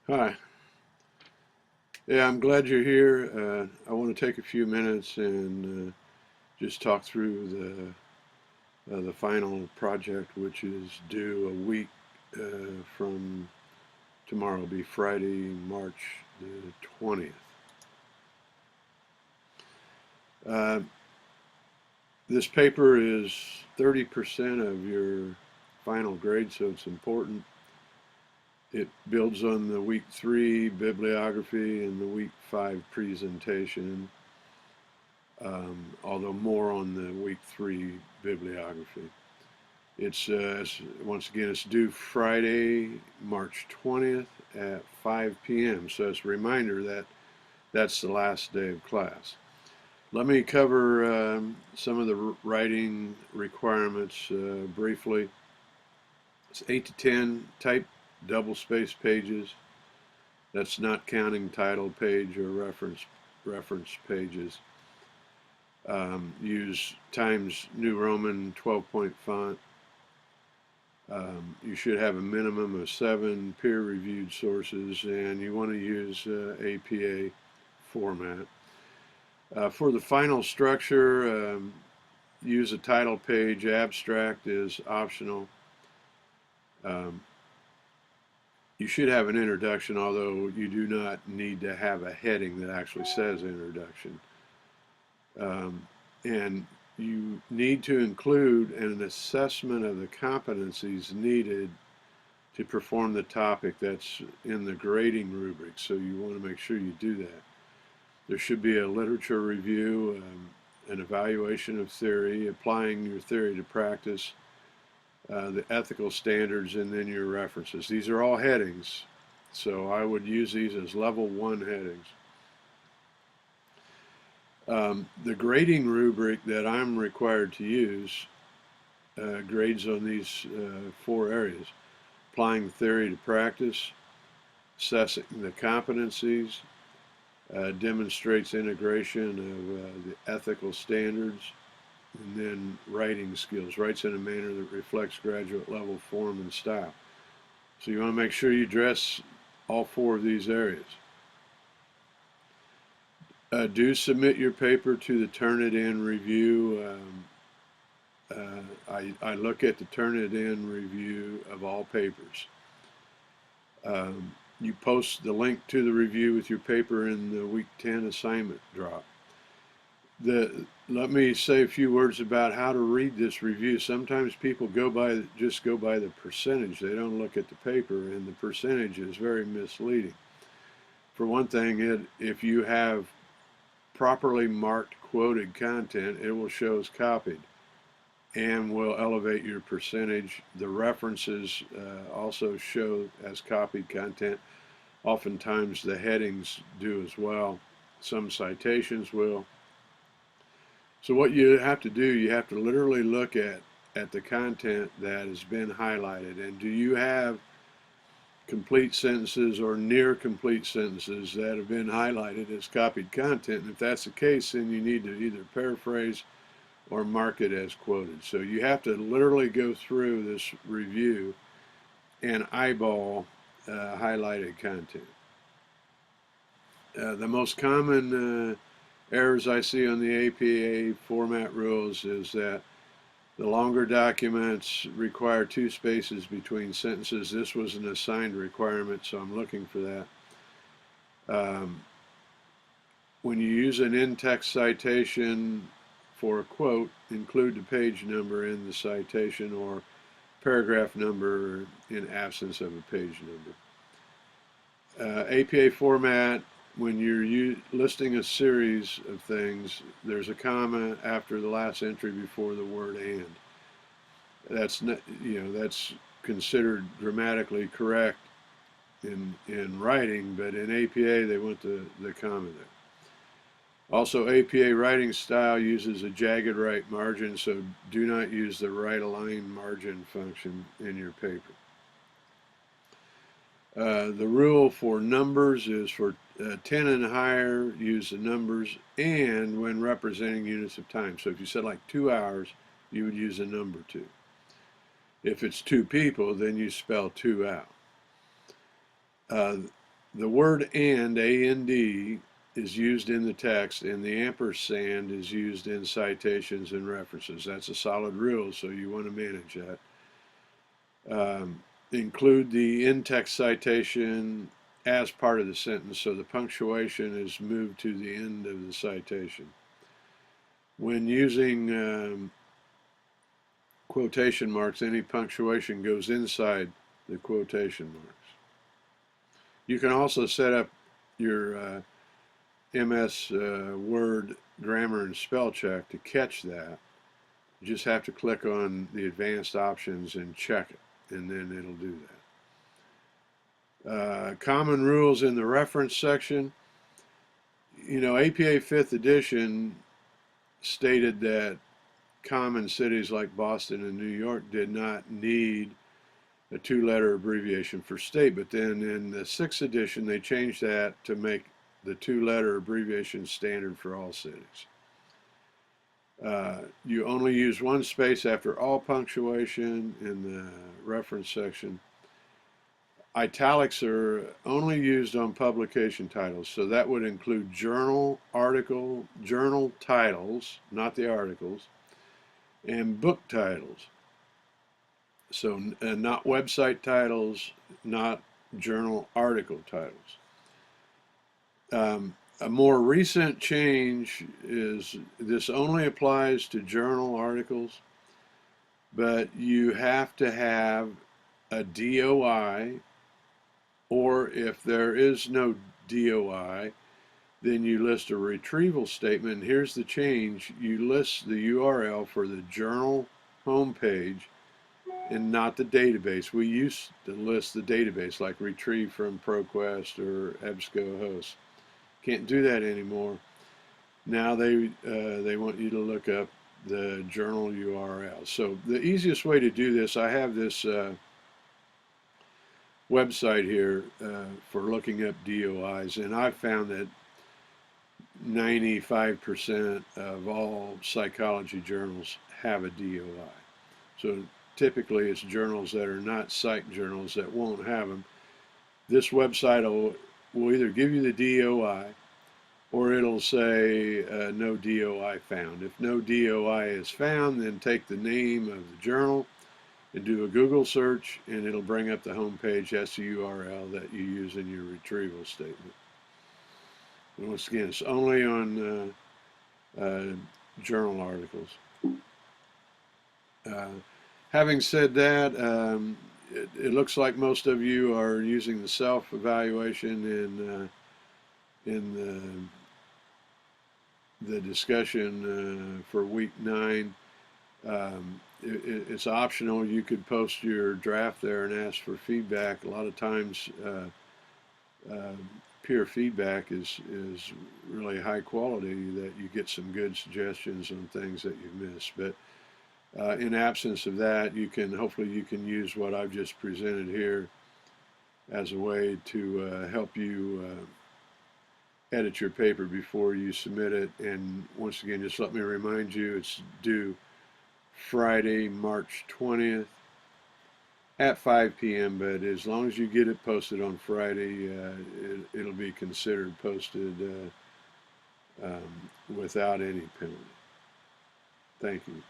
Hi. Yeah, I'm glad you're here. I want to take a few minutes and just talk through the final project, which is due a week from tomorrow. It'll be Friday, March the 20th. Uh, this paper is 30% of your final grade, so it's important. It builds on the week 3 bibliography and the week 5 presentation. Although more on the week 3 bibliography. It's once again it's due Friday, March 20th at 5 p.m. So it's a reminder that that's the last day of class. Let me cover some of the writing requirements briefly. It's 8 to 10 type double-space pages. That's not counting title page or reference pages. Use Times New Roman 12-point font. You should have a minimum of 7 peer-reviewed sources, and you want to use APA format. For the final structure, use a title page. Abstract is optional. You should have an introduction, although you do not need to have a heading that actually says introduction. And you need to include an assessment of the competencies needed to perform the topic that's in the grading rubric, so you want to make sure you do that. There should be a literature review, an evaluation of theory, applying your theory to practice, the ethical standards, and then your references. These are all headings, so I would use these as level 1 headings. The grading rubric that I'm required to use grades on these 4 areas: applying theory to practice, assessing the competencies, demonstrates integration of the ethical standards, and then writing skills, writes in a manner that reflects graduate level form and style. So you want to make sure you address all 4 of these areas. Do submit your paper to the Turnitin review. I look at the Turnitin review of all papers. You post the link to the review with your paper in the week 10 assignment drop. Let me say a few words about how to read this review. Sometimes people just go by the percentage. They don't look at the paper, and the percentage is very misleading. For one thing, if you have properly marked quoted content, it will show as copied and will elevate your percentage. The references also show as copied content. Oftentimes the headings do as well. Some citations will. So what you have to do, you have to literally look at the content that has been highlighted, and do you have complete sentences or near complete sentences that have been highlighted as copied content. And if that's the case, then you need to either paraphrase or mark it as quoted. So you have to literally go through this review and eyeball highlighted content. The most common errors I see on the APA format rules is that the longer documents require 2 spaces between sentences. This was an assigned requirement, so I'm looking for that. When you use an in-text citation for a quote, include the page number in the citation or paragraph number in absence of a page number. APA format, when you're listing a series of things, there's a comma after the last entry before the word "and." That's not, that's considered grammatically correct in writing, but in APA they want the comma there. Also, APA writing style uses a jagged right margin, so do not use the right align margin function in your paper. The rule for numbers is for 10 and higher, use the numbers, and when representing units of time. So if you said like 2 hours, you would use a number 2. If it's 2 people, then you spell 2 out. The word and, A-N-D, is used in the text, and the ampersand is used in citations and references. That's a solid rule, so you want to manage that. Include the in-text citation as part of the sentence, so the punctuation is moved to the end of the citation. When using quotation marks, any punctuation goes inside the quotation marks. You can also set up your MS Word grammar and spell check to catch that. You just have to click on the advanced options and check it, and then it'll do that. Common rules in the reference section. You know, APA 5th edition stated that common cities like Boston and New York did not need a 2-letter abbreviation for state, but then in the 6th edition they changed that to make the 2-letter abbreviation standard for all cities. You only use one space after all punctuation in the reference section. Italics are only used on publication titles, so that would include journal, article, journal titles, not the articles, and book titles. So not website titles, not journal article titles. A more recent change is this only applies to journal articles, but you have to have a DOI, or if there is no DOI, then you list a retrieval statement. Here's the change. You list the URL for the journal homepage and not the database. We used to list the database, like retrieve from ProQuest or EBSCOhost. Can't do that anymore. Now they want you to look up the journal URL. So the easiest way to do this, I have this website here for looking up DOIs, and I've found that 95% of all psychology journals have a DOI. So typically it's journals that are not psych journals that won't have them. This website will either give you the DOI, or it'll say no DOI found. If no DOI is found, then take the name of the journal and do a Google search, and it'll bring up the home page. That's the URL that you use in your retrieval statement. And once again, it's only on journal articles. Having said that, it looks like most of you are using the self-evaluation in the discussion for week 9. It's optional. You could post your draft there and ask for feedback. A lot of times peer feedback is really high quality, that you get some good suggestions on things that you've missed. But in absence of that, hopefully you can use what I've just presented here as a way to help you edit your paper before you submit it. And once again, just let me remind you, it's due Friday, March 20th at 5 p.m. But as long as you get it posted on Friday, it'll be considered posted without any penalty. Thank you.